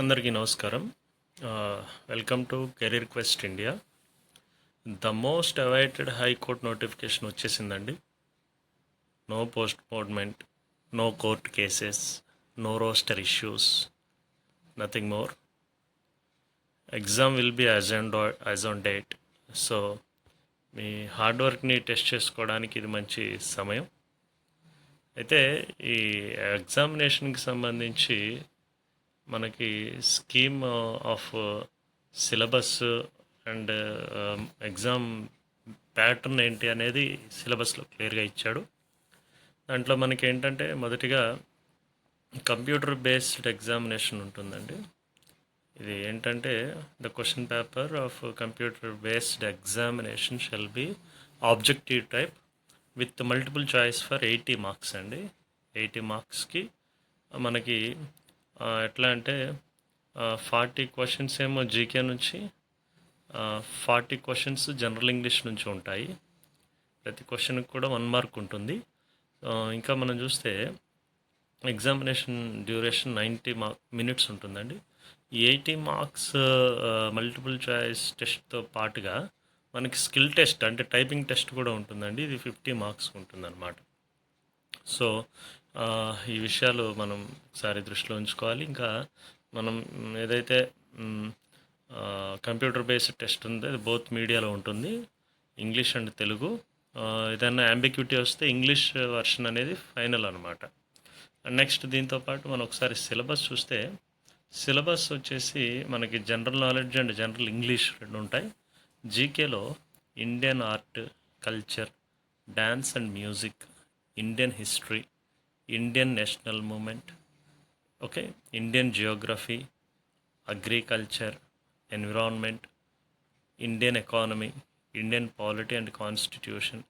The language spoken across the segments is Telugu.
అందరికీ నమస్కారం. Welcome to career quest India. The most awaited high court notification వచ్చేసిందండి. No postponement, no court cases, no roster issues, nothing more. Exam will be as on date. So మీ హార్డ్ వర్క్ని టెస్ట్ చేసుకోవడానికి ఇది మంచి సమయం. అయితే ఈ ఎగ్జామినేషన్కి సంబంధించి మనకి scheme of syllabus and exam pattern ఏంటి అనేది సిలబస్లో క్లియర్గా ఇచ్చాడు. దాంట్లో మనకి ఏంటంటే మొదటిగా కంప్యూటర్ బేస్డ్ ఎగ్జామినేషన్ ఉంటుందండి. ఇది ఏంటంటే the question paper of computer based examination shall be objective type with multiple choice for 80 marks అండి. 80 మార్క్స్కి మనకి ఎట్లా అంటే 40 క్వశ్చన్స్ ఏమో జీకే నుంచి, 40 క్వశ్చన్స్ జనరల్ ఇంగ్లీష్ నుంచి ఉంటాయి. ప్రతి క్వశ్చన్కి కూడా 1 మార్క్ ఉంటుంది. ఇంకా మనం చూస్తే ఎగ్జామినేషన్ డ్యూరేషన్ 90 మినిట్స్ ఉంటుందండి. ఈ 80 మార్క్స్ మల్టిపుల్ చాయిస్ టెస్ట్తో పాటుగా మనకి స్కిల్ టెస్ట్ అంటే టైపింగ్ టెస్ట్ కూడా ఉంటుందండి. ఇది 50 మార్క్స్ ఉంటుందన్నమాట. సో ఈ విషయాలు మనం ఒకసారి దృష్టిలో ఉంచుకోవాలి. ఇంకా మనం ఏదైతే కంప్యూటర్ బేస్డ్ టెస్ట్ ఉందో అది బోత్ మీడియాలో ఉంటుంది, ఇంగ్లీష్ అండ్ తెలుగు. ఏదైనా అంబిక్యూటీ వస్తే ఇంగ్లీష్ వర్షన్ అనేది ఫైనల్ అనమాట. అండ్ నెక్స్ట్ దీంతోపాటు మనం ఒకసారి సిలబస్ చూస్తే, సిలబస్ వచ్చేసి మనకి general knowledge and general English రెండు ఉంటాయి. జీకేలో Indian art, culture, dance and music, Indian history, Indian national movement, okay, Indian geography, agriculture, environment, Indian economy, Indian polity and constitution,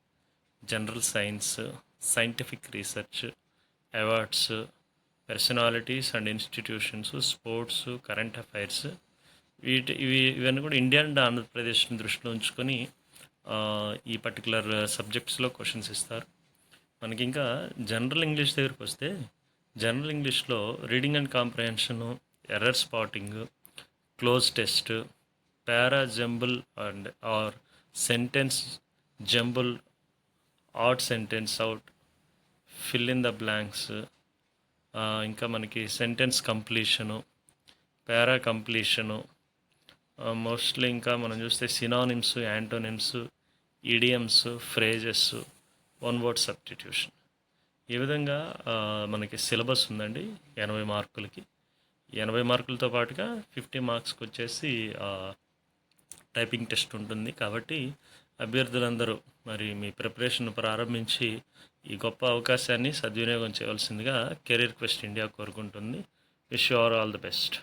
general science, scientific research, awards, personalities and institutions, sports, current affairs. ఇవన్నీ కూడా ఇండియా అండ్ ఆంధ్రప్రదేశ్ని దృష్టిలో ఉంచుకొని ఈ పర్టికులర్ సబ్జెక్ట్స్లో క్వశ్చన్స్ ఇస్తారు. మనకి ఇంకా జనరల్ ఇంగ్లీష్ దగ్గరికి వస్తే, జనరల్ ఇంగ్లీష్లో reading and comprehension, error spotting, close test, para jumble and or sentence jumble, odd sentence out, fill in the blanks, ఇంకా మనకి sentence completion, para completion, mostly ఇంకా మనం చూస్తే synonyms, antonyms, idioms, phrases, one word substitution. ఈ విధంగా మనకి సిలబస్ ఉందండి 80 మార్కులకి. 80 మార్కులతో పాటుగా 50 మార్క్స్కి వచ్చేసి టైపింగ్ టెస్ట్ ఉంటుంది. కాబట్టి అభ్యర్థులందరూ మరి మీ ప్రిపరేషన్ ప్రారంభించి ఈ గొప్ప అవకాశాన్ని సద్వినియోగం చేయవలసిందిగా కెరీర్ క్వెస్ట్ ఇండియా కోరుకుంటుంది. Wish you all the best.